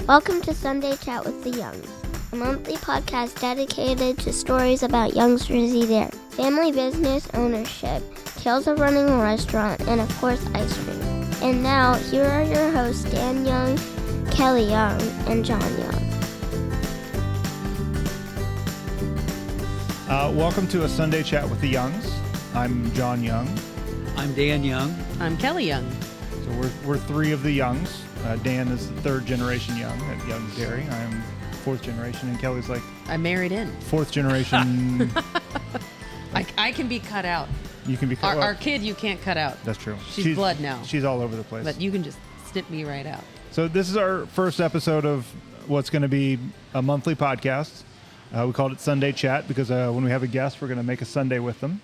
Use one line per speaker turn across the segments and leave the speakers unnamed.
Welcome to Sundae Chat with the Youngs, a monthly podcast dedicated to stories about youngsters either family business ownership, tales of running a restaurant, and of course ice cream. And now, here are your hosts Dan Young, Kelly Young, and John Young.
Welcome to a Sunday Chat with the Youngs. I'm John Young.
I'm Dan Young.
I'm Kelly Young.
So we're three of the Youngs. Dan is the third generation Young at Young's Dairy. I'm fourth generation, and Kelly's like
I'm married in.
fourth generation.
I can be cut out.
You can be cut out.
Our kid you can't cut out.
That's true.
She's blood now.
She's all over the place.
But you can just snip me right out.
So this is our first episode of what's going to be a monthly podcast. We called it Sunday Chat because when we have a guest, we're going to make a Sunday with them,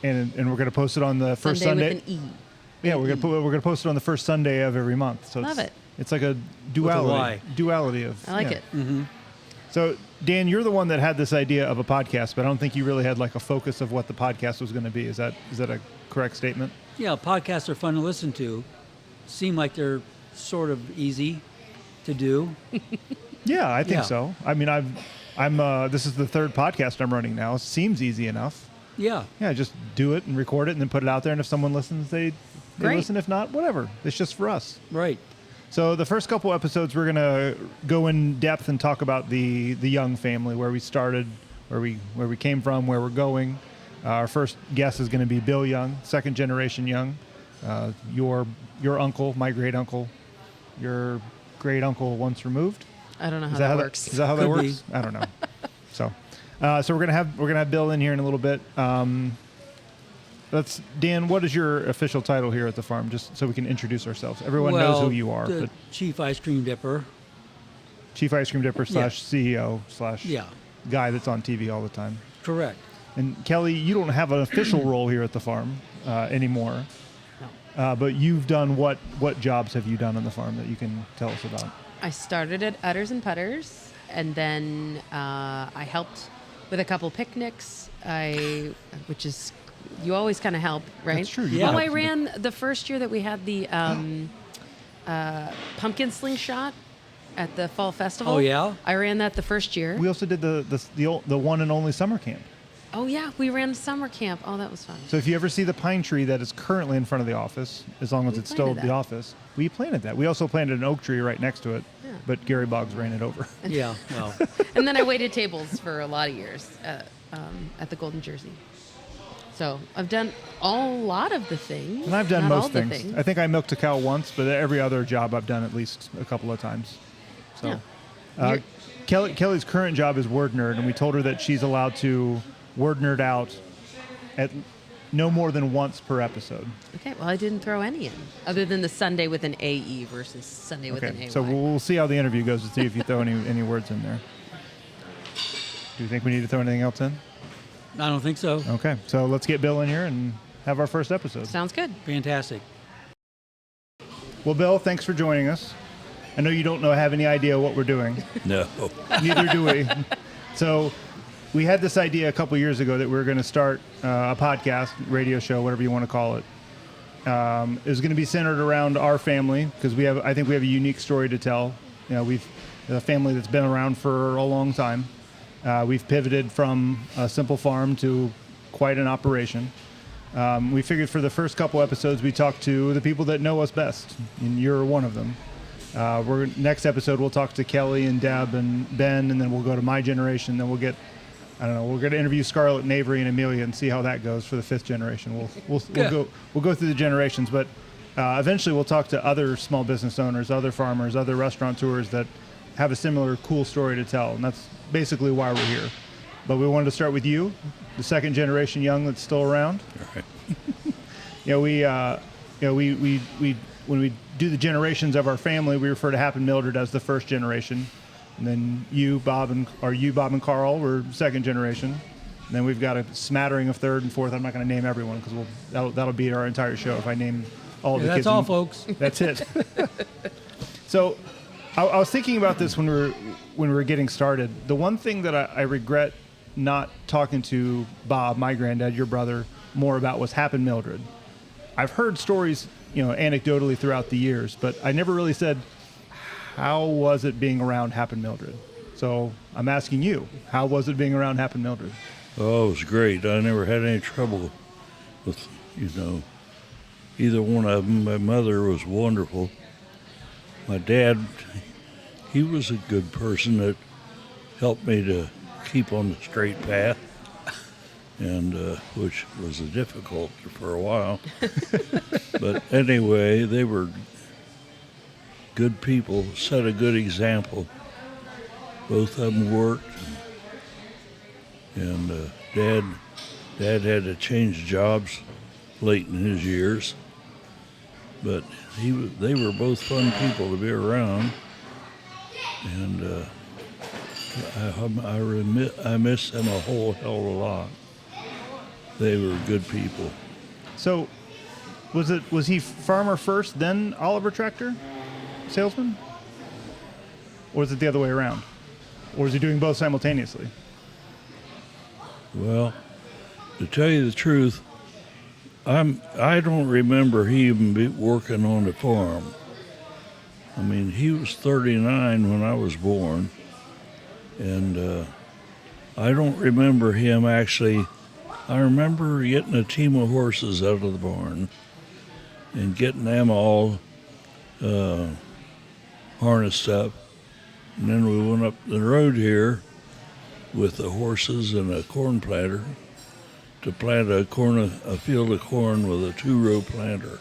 and we're going to post it on the first Sunday.
With an E.
Yeah, we're gonna post it on the first Sunday of every month. So
Love it.
It's like a duality of.
I like it.
Mm-hmm.
So Dan, you're the one that had this idea of a podcast, but I don't think you really had like a focus of what the podcast was going to be. Is that a correct statement?
Yeah, podcasts are fun to listen to. Seem like they're sort of easy to do.
Yeah, I think
Yeah.
so. I mean, I'm this is the third podcast I'm running now. It seems easy enough.
Yeah.
Yeah, just do it and record it and then put it out there. And if someone listens, they
Great.
listen. If not, whatever. It's just for us.
Right.
So the first couple episodes, we're gonna go in depth and talk about the Young family, where we started, where we came from, where we're going. Our first guest is going to be Bill Young, second generation Young. Your uncle, my great uncle, your great uncle once removed.
I don't know how that works.
Is that how that
Could
works?
be.
I don't know. So we're gonna have Bill in here in a little bit. Dan. What is your official title here at the farm? Just so we can introduce ourselves. Everyone knows who you are.
The
But
chief ice cream dipper.
chief ice cream dipper / CEO /
Yeah.
guy that's on TV all the time.
Correct.
And Kelly, you don't have an official role here at the farm anymore.
No.
But you've done what jobs have you done on the farm that you can tell us about?
I started at Udders and Putters, and then I helped with a couple picnics. Which is you always kind of help, right?
That's true.
Yeah.
Oh, I ran the first year that we had the pumpkin slingshot at the fall festival.
Oh, yeah?
I ran that the first year.
We also did the one and only summer camp.
Oh yeah, we ran summer camp. Oh, that was fun.
So if you ever see the pine tree that is currently in front of the office, as long as
We
it's still
planted
the
that.
office, we planted that. We also planted an oak tree right next to it,
Yeah.
but Gary Boggs ran it over.
Yeah. Well.
And then I waited tables for a lot of years at the Golden Jersey. So I've done a lot of the things.
And I've done
not all
most
the
things. I think I milked a cow once, but every other job I've done at least a couple of times. So,
Yeah.
Kelly's current job is word nerd, and we told her that she's allowed to word nerd out at no more than once per episode.
Okay, well, I didn't throw any in, other than the Sunday with an AE versus Sunday with an AY.
So we'll see how the interview goes to see if you throw any words in there. Do you think we need to throw anything else in?
I don't think so.
Okay, so let's get Bill in here and have our first episode.
Sounds good.
Fantastic.
Well, Bill, thanks for joining us. I know you don't have any idea what we're doing.
No.
Neither do we. So we had this idea a couple years ago that we were going to start a podcast, radio show, whatever you want to call it. It was going to be centered around our family because I think we have a unique story to tell. You know, we've a family that's been around for a long time. We've pivoted from a simple farm to quite an operation. We figured for the first couple episodes, we talk to the people that know us best, and you're one of them. Next episode, we'll talk to Kelly and Deb and Ben, and then we'll go to my generation. Then we'll get, we're going to interview Scarlett and Avery and Amelia and see how that goes for the fifth generation. We'll go through the generations, but eventually we'll talk to other small business owners, other farmers, other restaurateurs that have a similar cool story to tell, and that's basically why we're here. But we wanted to start with you, the second generation Young that's still around.
All right.
We when we do the generations of our family, we refer to Hap and Mildred as the first generation, and then Bob and Carl were second generation. And then we've got a smattering of third and fourth. I'm not going to name everyone because that'll be our entire show if I name all the kids.
That's all, folks.
That's it. So I was thinking about this when we were getting started. The one thing that I regret not talking to Bob, my granddad, your brother, more about was Hap and Mildred. I've heard stories, anecdotally throughout the years, but I never really said, how was it being around Hap and Mildred? So I'm asking you, how was it being around Hap and Mildred?
Oh, it was great. I never had any trouble with, either one of them. My mother was wonderful. My dad, he was a good person that helped me to keep on the straight path, and which was difficult for a while. But anyway, they were good people, set a good example. Both of them worked, and Dad had to change jobs late in his years, but they were both fun people to be around, and I miss them a whole hell of a lot. They were good people.
So was he farmer first, then Oliver Tractor salesman? Or was it the other way around? Or was he doing both simultaneously?
Well, to tell you the truth, I don't remember he even working on the farm. I mean, he was 39 when I was born, and I don't remember him actually. I remember getting a team of horses out of the barn and getting them all harnessed up. And then we went up the road here with the horses and a corn planter to plant a field of corn with a 2-row planter.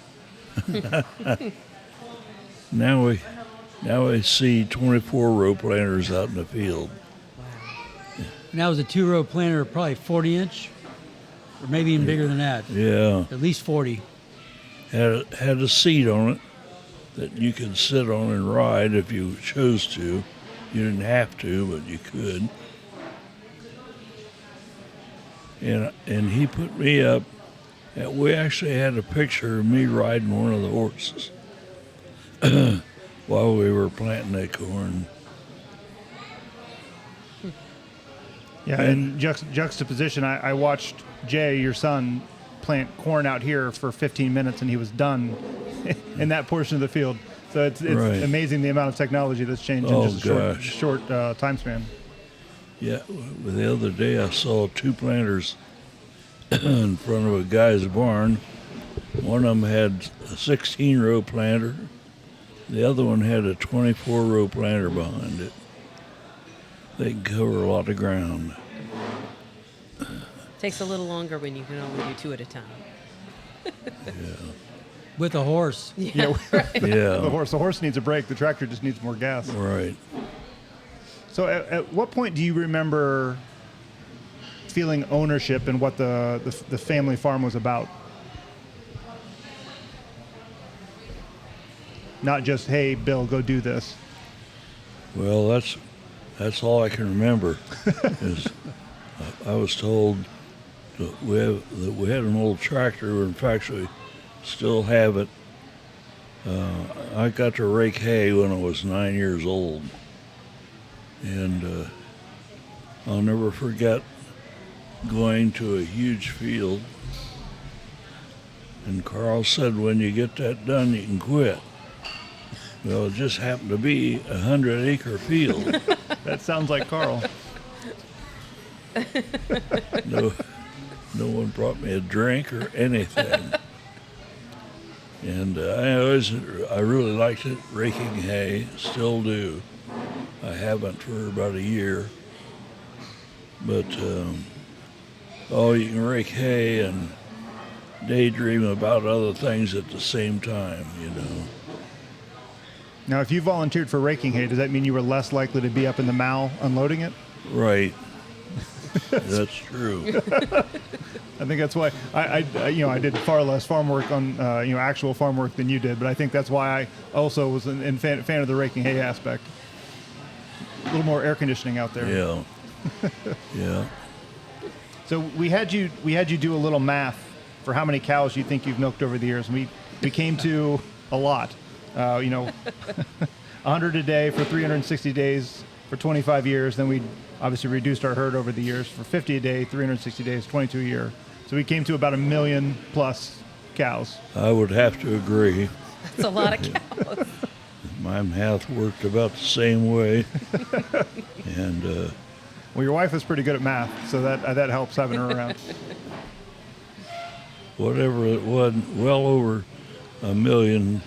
Now I see 24-row planters out in the field.
And that was a 2-row planter, probably 40-inch, or maybe even bigger than that.
Yeah.
At least 40.
Had a seat on it that you could sit on and ride if you chose to. You didn't have to, but you could. And he put me up. And we actually had a picture of me riding one of the horses while we were planting that corn.
Yeah, in juxtaposition, I watched Jay, your son, plant corn out here for 15 minutes, and he was done in that portion of the field. So it's
Right.
amazing the amount of technology that's changed
Oh,
in just a
gosh.
short time span.
Yeah, the other day I saw 2 planters in front of a guy's barn. One of them had a 16-row planter. The other one had a 24-row planter behind it. They can cover a lot of ground.
Takes a little longer when you can only do 2 at a time.
With a horse.
Yeah,
Yeah,
the horse needs a break. The tractor just needs more gas.
right.
So at what point do you remember feeling ownership in what the family farm was about? Not just, hey, Bill, go do this.
Well, that's all I can remember. Is I was told that we had an old tractor. In fact, we still have it. I got to rake hay when I was 9 years old, and I'll never forget going to a huge field. And Carl said, "When you get that done, you can quit." Well, it just happened to be a 100-acre field.
That sounds like Carl.
No one brought me a drink or anything. And I really liked it, raking hay, still do. I haven't for about a year. But, you can rake hay and daydream about other things at the same time,
Now, if you volunteered for raking hay, does that mean you were less likely to be up in the mow unloading it?
Right. That's true.
I think that's why I did far less farm work on actual farm work than you did, but I think that's why I also was a fan of the raking hay aspect. A little more air conditioning out there.
Yeah. Yeah.
So we had you do a little math for how many cows you think you've milked over the years, and we came to a lot. 100 a day for 360 days for 25 years. Then we obviously reduced our herd over the years for 50 a day, 360 days, 22 a year. So we came to about 1 million plus cows.
I would have to agree.
That's a lot of cows.
My math worked about the same way. And
Well, your wife is pretty good at math, so that helps having her around.
whatever it was, well over 1 million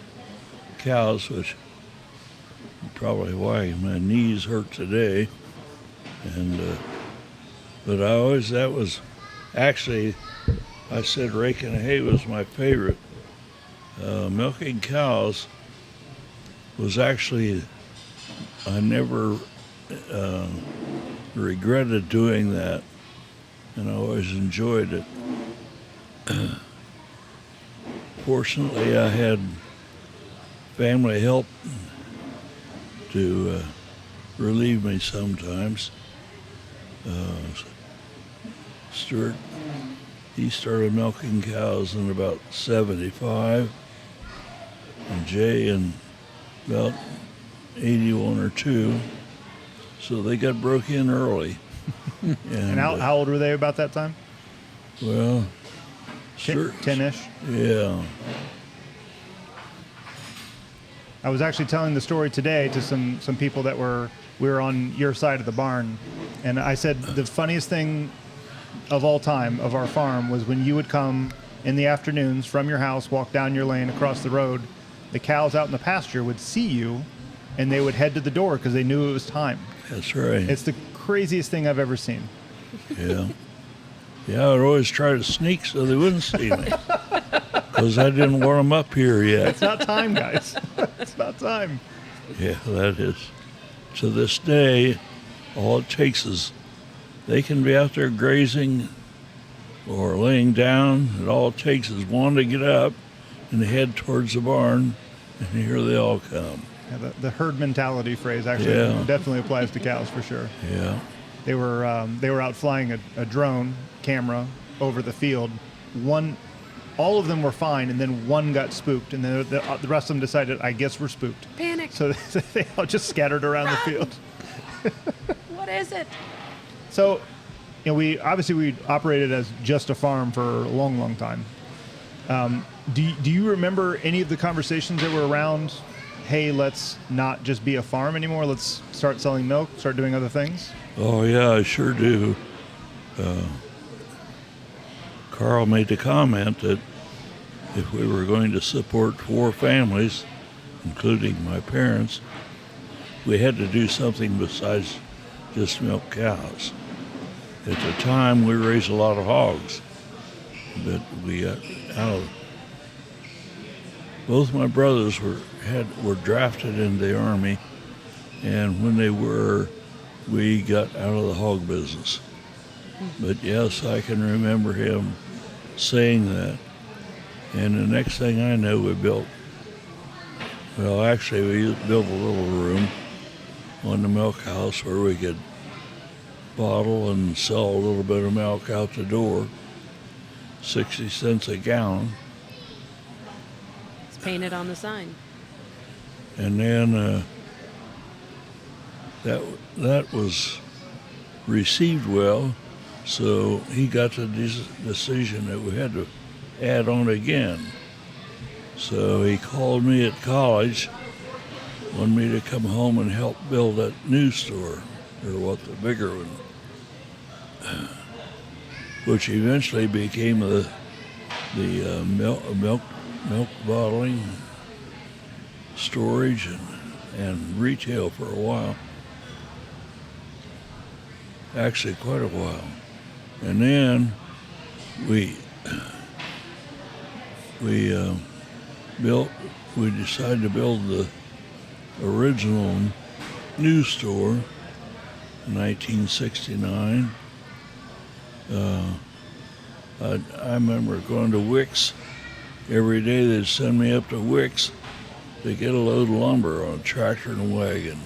cows, which is probably why my knees hurt today. And but that was actually, I said raking hay was my favorite. Milking cows was actually, I never regretted doing that, and I always enjoyed it. Fortunately, I had family help to relieve me sometimes. Stuart, he started milking cows in about 75, and Jay in about 81 or 2. So they got broke in early.
And how old were they about that time?
Well,
10-ish?
Yeah.
I was actually telling the story today to some people that we were on your side of the barn, and I said the funniest thing of all time of our farm was when you would come in the afternoons from your house, walk down your lane across the road, the cows out in the pasture would see you, and they would head to the door because they knew it was time.
That's right.
It's the craziest thing I've ever seen.
Yeah. Yeah, I would always try to sneak so they wouldn't see me. Because I didn't want them up here yet.
It's not time, guys. It's not time.
Yeah, that is. To this day, all it takes is they can be out there grazing or laying down, and all it takes is one to get up and head towards the barn, and here they all come.
Yeah, the herd mentality phrase actually definitely applies to cows for sure.
Yeah.
They were out flying a drone camera over the field. All of them were fine, and then one got spooked, and then the rest of them decided, I guess we're spooked.
Panic.
So they all just scattered around the field.
What is it?
So, we operated as just a farm for a long, long time. Do you remember any of the conversations that were around, hey, let's not just be a farm anymore, let's start selling milk, start doing other things?
Oh, yeah, I sure do. Carl made the comment that if we were going to support 4 families, including my parents, we had to do something besides just milk cows. At the time, we raised a lot of hogs, but we got out of. Both my brothers were drafted into the Army, and when they were, we got out of the hog business. But yes, I can remember him saying that. And the next thing I know, we built a little room on the milk house where we could bottle and sell a little bit of milk out the door, 60 cents a gallon.
It's painted on the sign.
And then that was received well, so he got the decision that we had to add on again. So he called me at college, wanted me to come home and help build that new store, or the bigger one, which eventually became the milk bottling, storage, and retail for a while. Actually, quite a while. And then we decided to build the original new store in 1969. I remember going to Wicks. Every day they'd send me up to Wicks to get a load of lumber on a tractor and a wagon.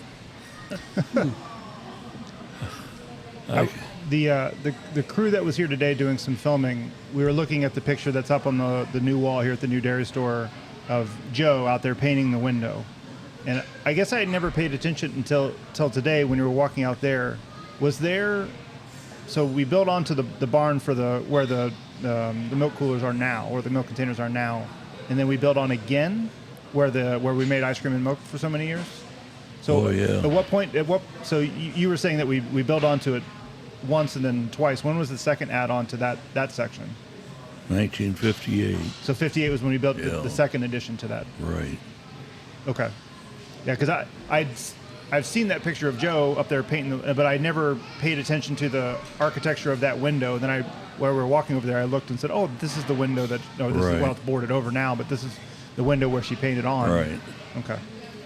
The crew that was here today doing some filming, we were looking at the picture that's up on the new wall here at the new dairy store of Joe out there painting the window. And I guess I had never paid attention until today when we were walking out there. So we built onto the barn for where the milk coolers are now, or the milk containers are now, and then we built on again? where we made ice cream and milk for so many years. So
Oh, yeah.
at what point? So you were saying that we built onto it once and then twice. When was the second add-on to that section?
1958.
So 58 was when we built
Yeah.
the second addition to that.
Right.
Okay. Yeah, because I've seen that picture of Joe up there painting, but I never paid attention to the architecture of that window. Then while we were walking over there, I looked and said, "Oh, this is the window that. No, this
Right.
is well, it's boarded over now, but this is the window where she painted on."
Right.
Okay.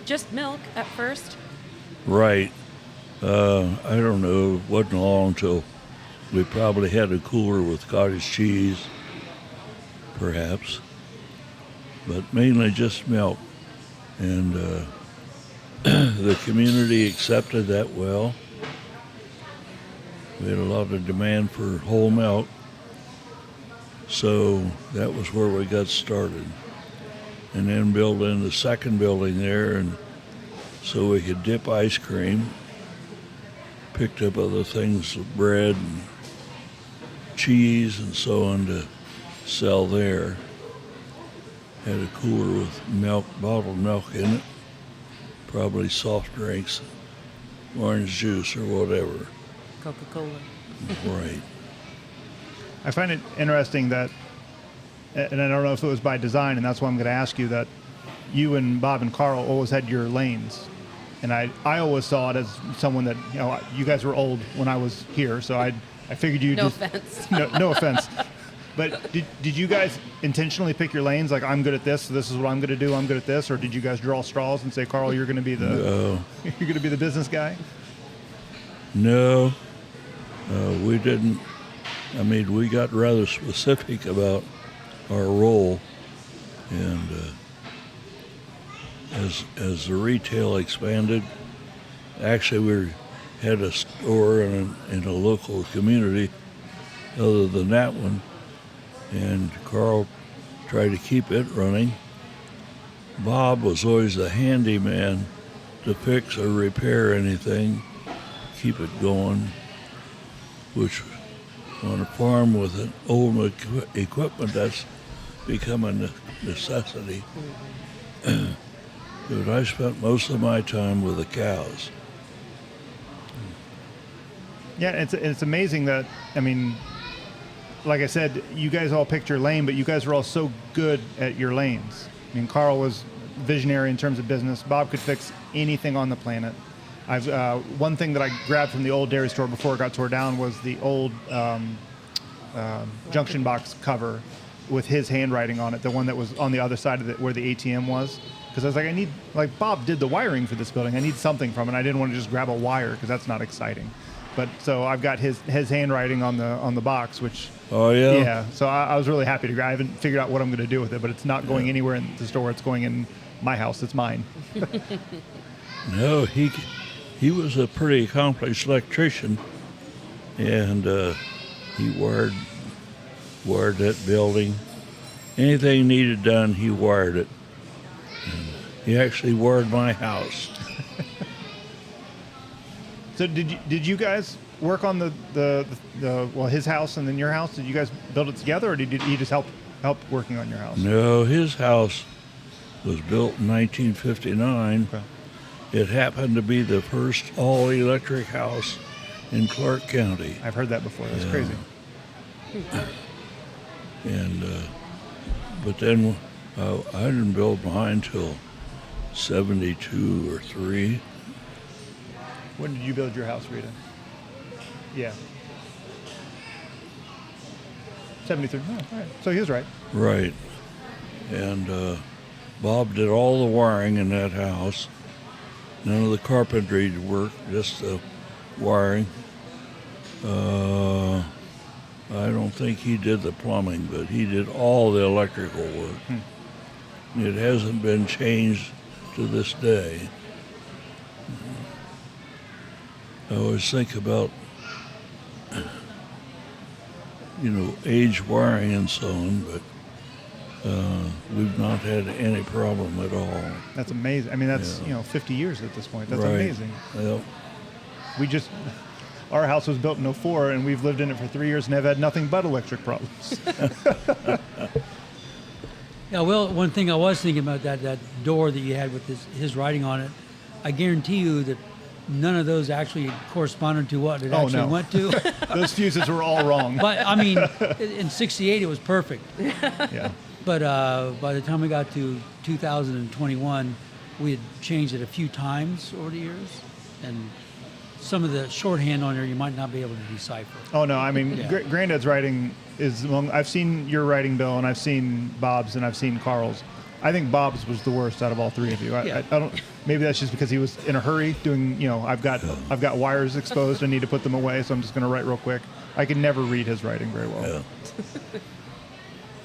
Just milk at first.
Right. I don't know. It wasn't long till we probably had a cooler with cottage cheese, perhaps, but mainly just milk. And the community accepted that well. We had a lot of demand for whole milk, so that was where we got started. And then building the second building there, and so we could dip ice cream. Picked up other things, bread and cheese and so on to sell there. Had a cooler with milk, bottled milk in it, probably soft drinks, orange juice or whatever.
Coca-Cola.
Right.
I find it interesting that, and I don't know if it was by design, and that's why I'm going to ask you that you and Bob and Carl always had your lanes. And I always saw it as someone that, you guys were old when I was here, so I figured you
No
just...
offense.
No offense. But did you guys intentionally pick your lanes? Like, I'm good at this, so this is what I'm going to do, I'm good at this? Or did you guys draw straws and say, Carl, you're going to be the you're going to be the business guy?
No, we didn't. I mean, we got rather specific about our role, and as the retail expanded, actually we had a store in a local community other than that one, and Carl tried to keep it running. Bob was always the handyman to fix or repair anything, keep it going, which on a farm with an old equipment, that's become a necessity. But I spent most of my time with the cows.
Yeah, it's amazing that, I mean, like I said, you guys all picked your lane, but you guys were all so good at your lanes. I mean, Carl was visionary in terms of business. Bob could fix anything on the planet. One thing that I grabbed from the old dairy store before it got tore down was the old junction box cover with his handwriting on it, the one that was on the other side of it where the ATM was. Because I was like, Bob did the wiring for this building. I need something from it. I didn't want to just grab a wire because that's not exciting. But so I've got his handwriting on the box, which.
Oh yeah.
Yeah. So I was really happy to grab. I haven't figured out what I'm going to do with it, but it's not going anywhere in the store. It's going in my house. It's mine.
No, he was a pretty accomplished electrician, and he wired that building. Anything needed done, he wired it. And he actually wired my house.
So did you guys work on the his house and then your house? Did you guys build it together, or did he just help working on your house?
No, his house was built in 1959.
Okay.
It happened to be the first all-electric house in Clark County.
I've heard that before. That's crazy.
And but then I didn't build mine till 72 or 3.
When did you build your house, Rita? Yeah. 73. Oh, all right. So he was right.
Right. And Bob did all the wiring in that house. None of the carpentry work, just the wiring. I don't think he did the plumbing, but he did all the electrical work. It hasn't been changed to this day. I always think about, age wiring and so on, but we've not had any problem at all.
That's amazing. I mean, that's 50 years at this point. That's
Right.
amazing.
Yep.
Our house was built in 2004, and we've lived in it for 3 years and have had nothing but electric problems.
Yeah, well, one thing I was thinking about that door that you had with his writing on it, I guarantee you that none of those actually corresponded to what it actually went to.
Those fuses were all wrong.
But, I mean, in 68, it was perfect.
Yeah.
But by the time we got to 2021, we had changed it a few times over the years. And some of the shorthand on there you might not be able to decipher.
Oh, no. I mean,
Yeah.
Granddad's writing is among. I've seen your writing, Bill, and I've seen Bob's, and I've seen Carl's. I think Bob's was the worst out of all three of you.
Yeah.
I don't. Maybe that's just because he was in a hurry doing. I've got wires exposed. I need to put them away, so I'm just going to write real quick. I can never read his writing very well.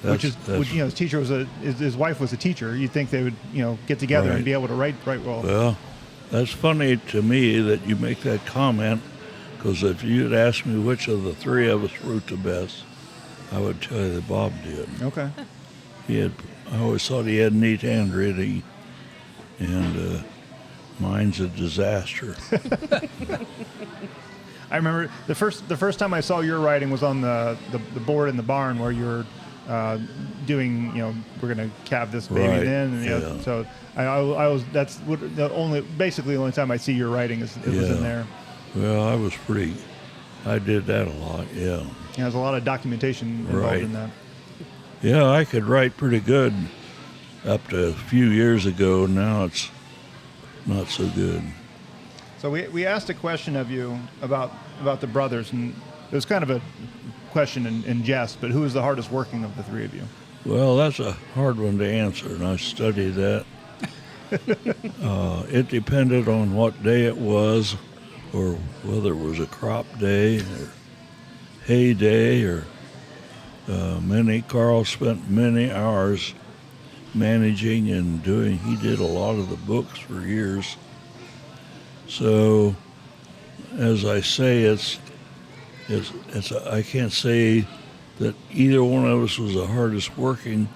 Yeah.
His teacher was his wife was a teacher. You'd think they would get together and
Right.
be able to write well.
Well, that's funny to me that you make that comment, because if you'd asked me which of the three of us wrote the best, I would tell you that Bob did.
Okay.
I always thought he had neat handwriting, and mine's a disaster.
I remember the first time I saw your writing was on the board in the barn where you were doing, we're gonna calve this baby
Right,
in, and
yeah.
so I was basically the only time I see your writing was in there.
Well, I did that a lot, yeah.
There's a lot of documentation involved
Right.
in that.
Yeah, I could write pretty good up to a few years ago. Now it's not so good.
So we asked a question of you about the brothers, and it was kind of a question in jest, but who was the hardest working of the three of you?
Well, that's a hard one to answer, and I studied that. It depended on what day it was, or whether it was a crop day or hay day, or Carl spent many hours managing and doing. He did a lot of the books for years. So, as I say, I can't say that either one of us was the hardest working,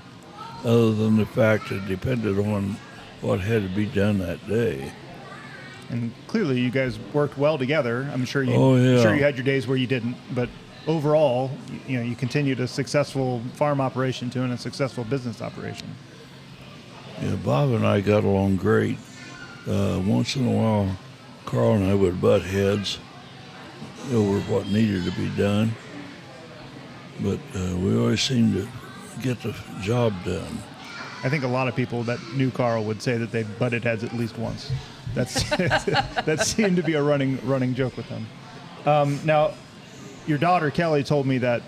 other than the fact it depended on what had to be done that day.
And clearly, you guys worked well together. I'm sure you.
Oh, yeah.
Sure, you had your days where you didn't, but overall, you continued a successful farm operation to a successful business operation.
Yeah, Bob and I got along great. Once in a while, Carl and I would butt heads over what needed to be done, but we always seemed to get the job done.
I think a lot of people that knew Carl would say that they butted heads at least once. That's that seemed to be a running joke with them. Now, your daughter Kelly told me that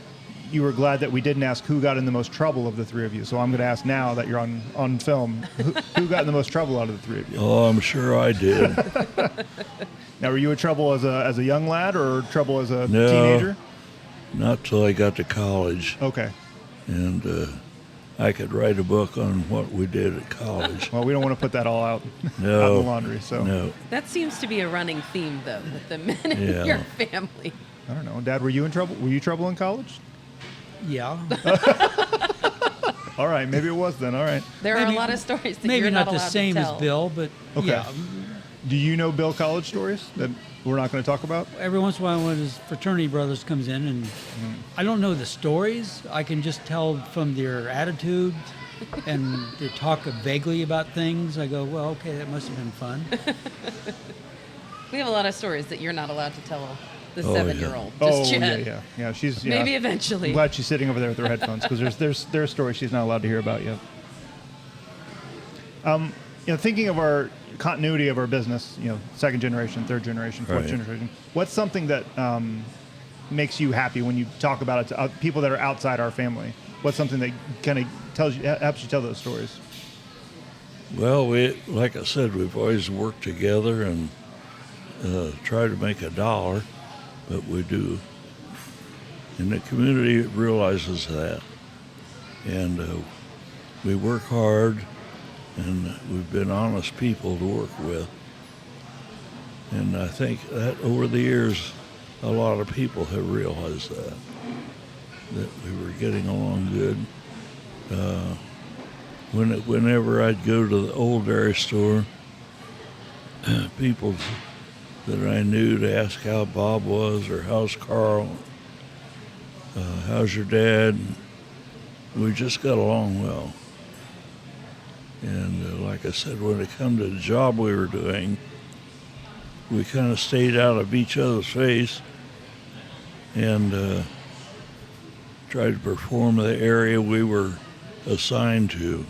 you were glad that we didn't ask who got in the most trouble of the three of you. So I'm going to ask now that you're on film, who got in the most trouble out of the three of you?
Oh, I'm sure I did.
Now, were you in trouble as a young lad or trouble as a
No.
teenager?
Not till I got to college,
Okay.
and I could write a book on what we did at college.
Well, we don't want to put that all out,
No.
out in the laundry. So
No.
That seems to be a running theme, though, with the men in
Yeah.
your family.
I don't know. Dad, were you in trouble? Were you trouble in college?
Yeah.
All right. Maybe it was then. All right.
There are
Maybe-
a lot of stories that
Maybe
you're
not
not
the
allowed
same
to
as
tell.
Bill, but
Okay.
yeah.
Do you know Bill college stories that we're not going to talk about?
Every once in a while, one of his fraternity brothers comes in, and I don't know the stories. I can just tell from their attitude and they talk vaguely about things. I go, well, okay, that must have been fun.
We have a lot of stories that you're not allowed to tell the
Oh,
7-year-old.
Oh,
Just yet.
yeah. She's
Maybe eventually.
I'm glad she's sitting over there with her headphones because there's stories she's not allowed to hear about yet. Thinking of our continuity of our business, second generation, third generation, fourth
Right.
generation. What's something that makes you happy when you talk about it to people that are outside our family? What's something that kind of helps you tell those stories?
Well, like I said, we've always worked together and tried to make a dollar, but we do. And the community realizes that. And we work hard, and we've been honest people to work with. And I think that over the years, a lot of people have realized that we were getting along good. Whenever I'd go to the old dairy store, people that I knew to ask how Bob was or how's Carl, how's your dad, we just got along well. And like I said, when it come to the job we were doing, we kind of stayed out of each other's face and tried to perform the area we were assigned to.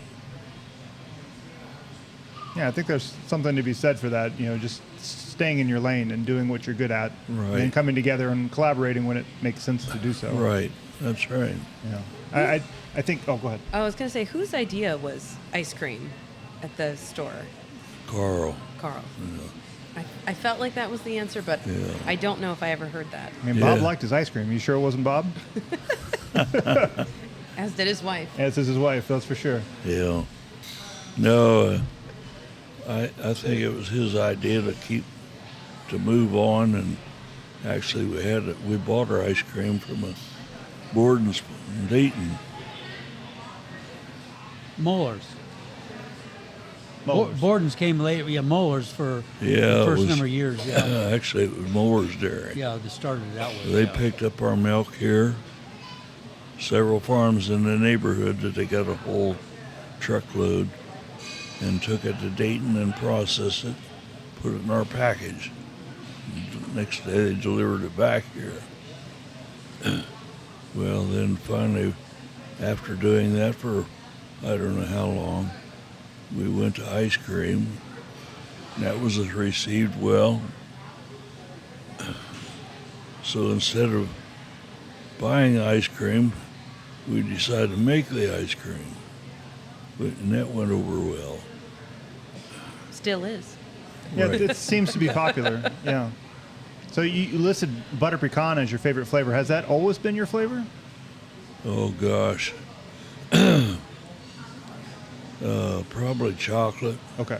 Yeah, I think there's something to be said for that. Just staying in your lane and doing what you're good at,
Right.
and coming together and collaborating when it makes sense to do so.
Right, that's right.
Yeah, I think. Oh, go ahead.
I was going to say, whose idea was ice cream at the store?
Carl.
Carl. I felt like that was the answer, but
Yeah.
I don't know if I ever heard that.
I mean, Bob
Yeah.
liked his ice cream. You sure it wasn't Bob?
As did his wife.
As is his wife, that's for sure.
Yeah. No, I think it was his idea to move on, and actually we bought our ice cream from a Borden's in Dayton.
Molars.
Molars.
Borden's came late. Yeah, Molars for
Yeah,
the
it
first
was-
number of years. Yeah,
Actually, it was Moore's Dairy.
yeah, they started it out with.
They
yeah.
picked up our milk here. Several farms in the neighborhood that they got a whole truckload and took it to Dayton and processed it, put it in our package. The next day they delivered it back here. Well, then finally, after doing that for I don't know how long, we went to ice cream. And that was received well. So instead of buying ice cream, we decided to make the ice cream. And that went over well.
Still is.
Yeah,
Right.
it seems to be popular. Yeah. So you listed butter pecan as your favorite flavor. Has that always been your flavor?
Oh gosh. Probably chocolate.
Okay.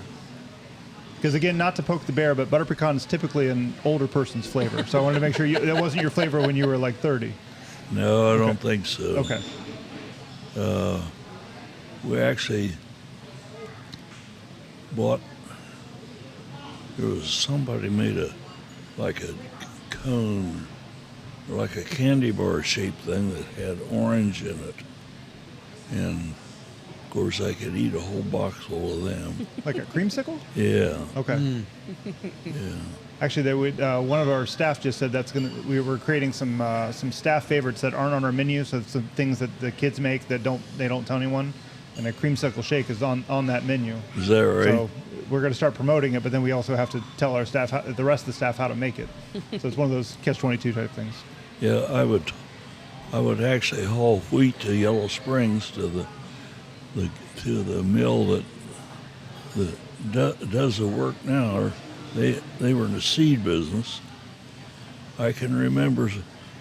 Because again, not to poke the bear, but butter pecan is typically an older person's flavor. So I wanted to make sure that wasn't your flavor when you were like 30.
No, I don't think so.
Okay.
We actually bought, there was somebody made a cone, or like a candy bar shaped thing that had orange in it. And of course I could eat a whole box full of them.
Like a creamsicle?
Yeah,
Okay.
yeah.
Actually, they would. One of our staff just said we were creating some staff favorites that aren't on our menu. So some things that the kids make that they don't tell anyone, and a creamsicle shake is on that menu.
Is that right?
So we're going to start promoting it, but then we also have to tell our staff, the rest of the staff, how to make it. So it's one of those catch-22 type things.
Yeah, I would actually haul wheat to Yellow Springs to the mill that does the work now. Or they were in the seed business. I can remember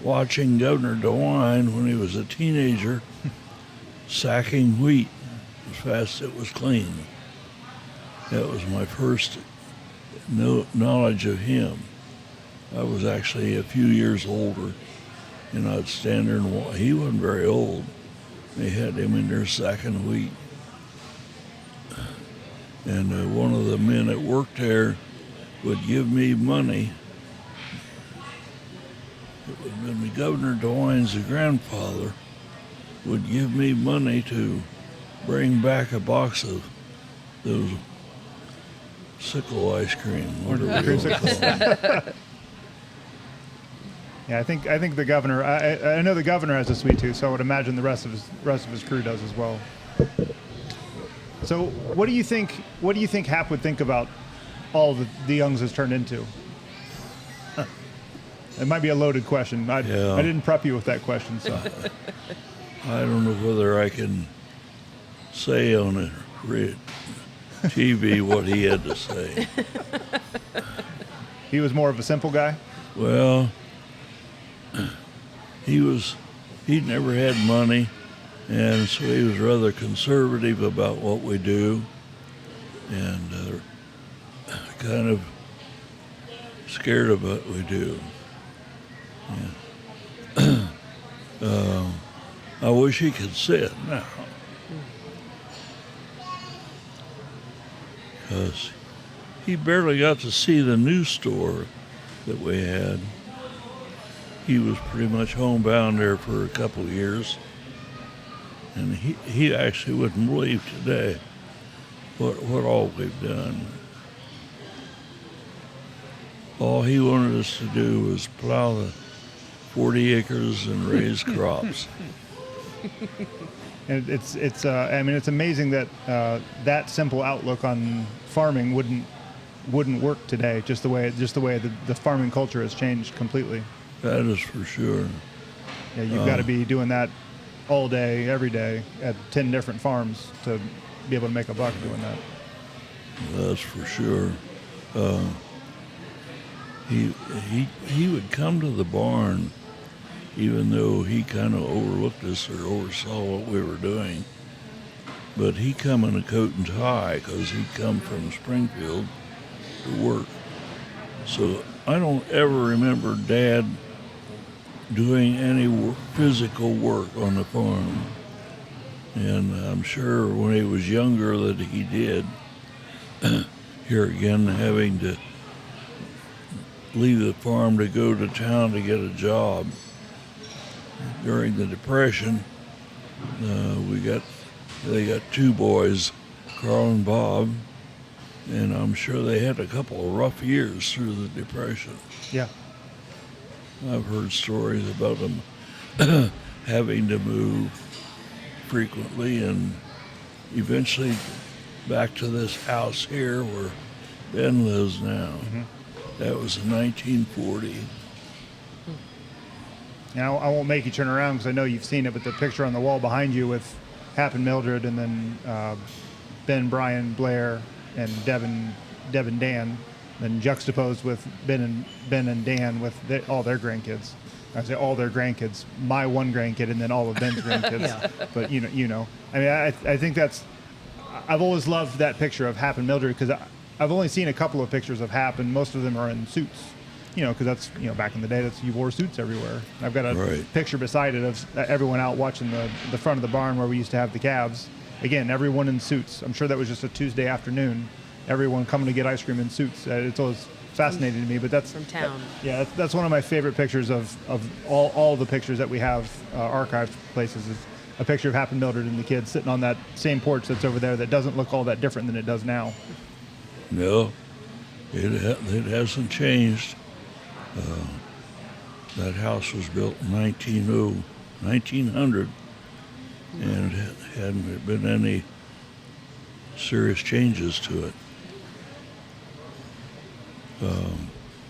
watching Governor DeWine when he was a teenager sacking wheat as fast as it was clean. That was my first knowledge of him. I was actually a few years older, and I'd stand there and watch. He wasn't very old. They had him in there sacking wheat. And one of the men that worked there would give me money. It would have been Governor DeWine's grandfather would give me money to bring back a box of those sickle ice cream. Whatever they were called.
Yeah, I think the governor. I know the governor has a sweet tooth, so I would imagine the rest of his crew does as well. So, what do you think Hap would think about all the Youngs has turned into? It might be a loaded question. I didn't prep you with that question, so.
I don't know whether I can say on a TV what he had to say.
He was more of a simple guy.
Well, he'd never had money, and so he was rather conservative about what we do, and kind of scared of what we do. Yeah. I wish he could sit now, because he barely got to see the new store that we had. He was pretty much homebound there for a couple of years, and he actually wouldn't believe today what all we've done. All he wanted us to do was plow the 40 acres and raise crops.
And it's I mean, it's amazing that that simple outlook on farming wouldn't work today. Just the way the farming culture has changed completely.
That is for sure.
Yeah, you've got to be doing that all day, every day, at 10 different farms to be able to make a buck doing that.
That's for sure. He would come to the barn, even though he kind of overlooked us or oversaw what we were doing. But he come in a coat and tie because he'd come from Springfield to work. So I don't ever remember Dad doing any physical work on the farm. And I'm sure when he was younger that he did. Here again, having to leave the farm to go to town to get a job. During the Depression, they got two boys, Carl and Bob, and I'm sure they had a couple of rough years through the Depression.
Yeah.
I've heard stories about them having to move frequently and eventually back to this house here where Ben lives now. Mm-hmm. That was in 1940.
Now, I won't make you turn around because I know you've seen it, but the picture on the wall behind you with Hap and Mildred and then Ben, Brian, Blair, and Devin, Dan, then juxtaposed with Ben and Dan with all their grandkids. I say all their grandkids, my one grandkid, and then all of Ben's grandkids. Yeah. But you know, I mean, I think I've always loved that picture of Hap and Mildred because I've only seen a couple of pictures of Hap, and most of them are in suits. Because that's, back in the day, you wore suits everywhere. I've got a picture beside it of everyone out watching the front of the barn where we used to have the calves. Again, everyone in suits. I'm sure that was just a Tuesday afternoon. Everyone coming to get ice cream in suits. It's always fascinating to me. But that's
from town.
That's one of my favorite pictures of all the pictures that we have archived places. Is a picture of Hap and Mildred and the kids sitting on that same porch that's over there that doesn't look all that different than it does now.
No, it hasn't changed. That house was built in 1900, and it hadn't been any serious changes to it.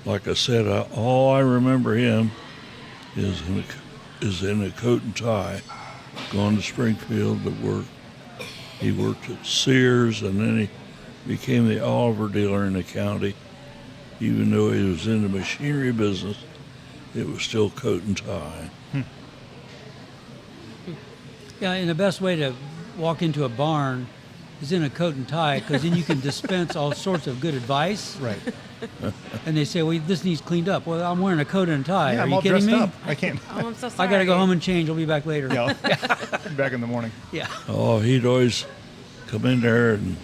Like I said, all I remember him is in a coat and tie, going to Springfield to work. He worked at Sears, and then he became the Oliver dealer in the county. Even though he was in the machinery business, it was still coat and tie.
Yeah, and the best way to walk into a barn is in a coat and tie, because then you can dispense all sorts of good advice.
Right.
And they say, well, this needs cleaned up. Well, I'm wearing a coat and a tie.
Yeah,
Are
I'm
you
all
kidding
dressed
me?
up. I can't.
Oh, I'm so sorry.
I got to go home and change. I'll be back later.
Yeah. Be back in the morning.
Yeah.
Oh, he'd always come in there and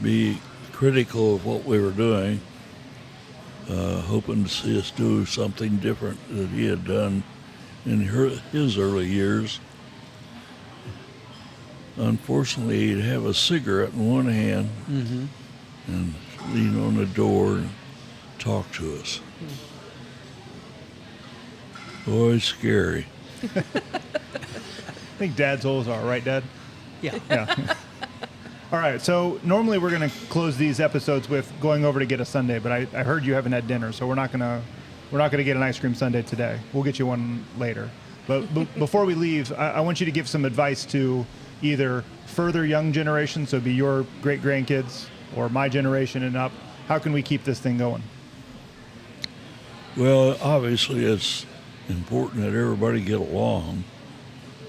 be critical of what we were doing. Hoping to see us do something different that he had done in his early years. Unfortunately, he'd have a cigarette in one hand and lean on the door and talk to us. Boy, scary.
I think Dad's always are, right, Dad?
Yeah.
Yeah. All right, so normally we're going to close these episodes with going over to get a sundae, but I heard you haven't had dinner, so we're not gonna get an ice cream sundae today. We'll get you one later. But before we leave, I want you to give some advice to either further young generations, so be your great grandkids, or my generation and up. How can we keep this thing going?
Well, obviously it's important that everybody get along,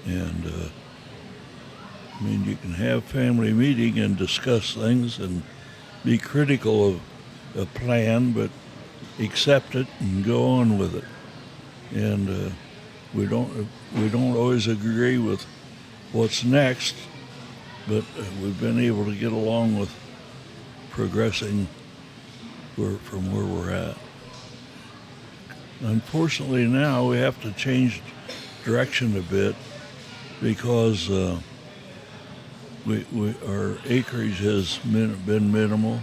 and you can have family meeting and discuss things and be critical of a plan, but accept it and go on with it. And we don't always agree with what's next, but we've been able to get along with progressing from where we're at. Unfortunately, now we have to change direction a bit because our acreage has been minimal,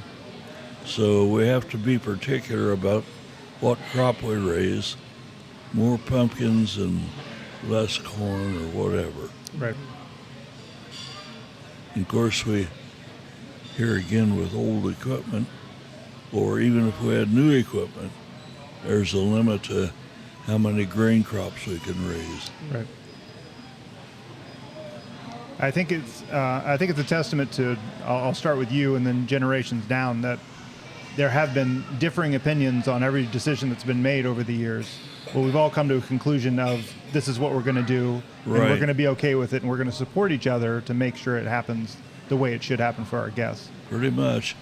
so we have to be particular about what crop we raise. More pumpkins and less corn or whatever.
Right.
And of course, here again with old equipment, or even if we had new equipment, there's a limit to how many grain crops we can raise.
Right. I think it's a testament to. I'll start with you, and then generations down, that there have been differing opinions on every decision that's been made over the years. Well, we've all come to a conclusion of this is what we're going to do, and we're going to be okay with it, and we're going to support each other to make sure it happens the way it should happen for our guests.
Pretty much.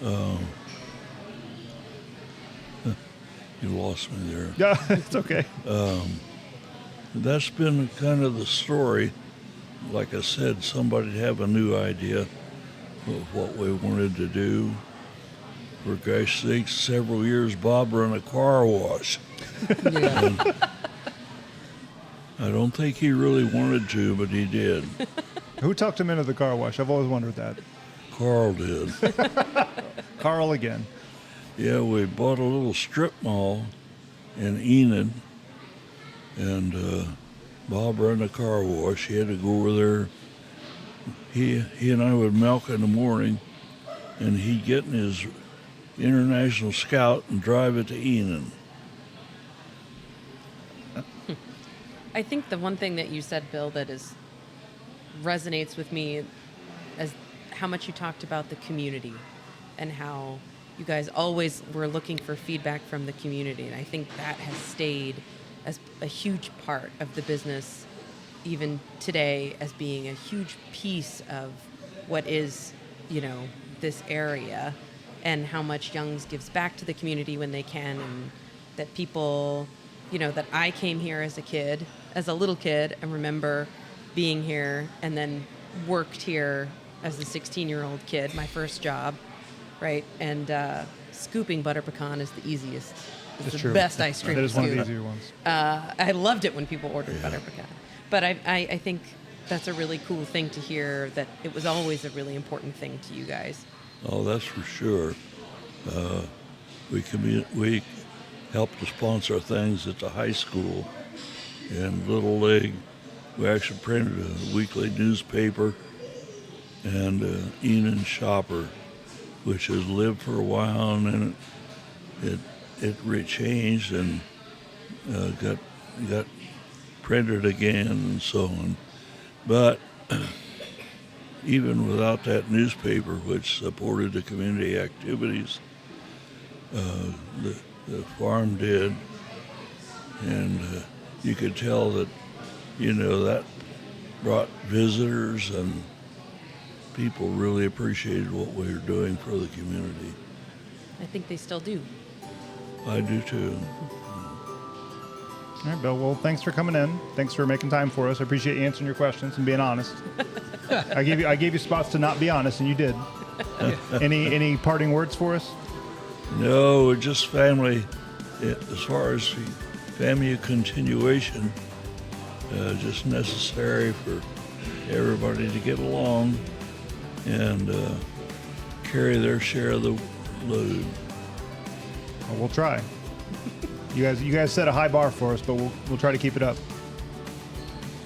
You lost me there.
Yeah, it's okay.
That's been kind of the story. Like I said, somebody'd have a new idea of what we wanted to do. For gosh sakes, several years Bob ran a car wash. And I don't think he really wanted to, but he did.
Who talked him into the car wash? I've always wondered that.
Carl did.
Carl again.
Yeah, we bought a little strip mall in Enid, and Bob ran a car wash. He had to go over there. He and I would milk in the morning, and he'd get in his International Scout and drive it to Enid.
I think the one thing that you said, Bill, that resonates with me as how much you talked about the community and how you guys always were looking for feedback from the community. And I think that has stayed as a huge part of the business, even today, as being a huge piece of what is, this area, and how much Young's gives back to the community when they can, and that people, that I came here as a little kid, and remember being here, and then worked here as a 16-year-old kid, my first job, right? And scooping butter pecan is the easiest. It's the
true.
best ice cream
That
to
is one of the
scoop.
easier ones.
I loved it when people ordered butter pecan. But I think that's a really cool thing to hear, that it was always a really important thing to you guys.
Oh, that's for sure. We helped to sponsor things at the high school and Little League. We actually printed a weekly newspaper and Enid Shopper, which has lived for a while, and then it changed and got printed again and so on. But even without that newspaper, which supported the community activities, the farm did, and you could tell that, that brought visitors, and people really appreciated what we were doing for the community.
I think they still do.
I do too.
All right, Bill. Well, thanks for coming in. Thanks for making time for us. I appreciate you answering your questions and being honest. I gave you spots to not be honest, and you did. Any parting words for us?
No, just family. As far as family continuation, just necessary for everybody to get along and carry their share of the load.
Well, we'll try. You guys set a high bar for us, but we'll try to keep it up.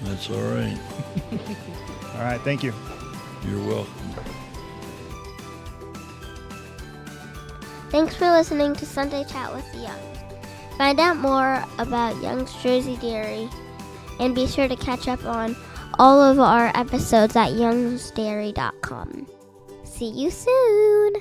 That's all right.
All right, thank you.
You're welcome.
Thanks for listening to Sunday Chat with the Youngs. Find out more about Young's Jersey Dairy, and be sure to catch up on all of our episodes at youngsdairy.com. See you soon!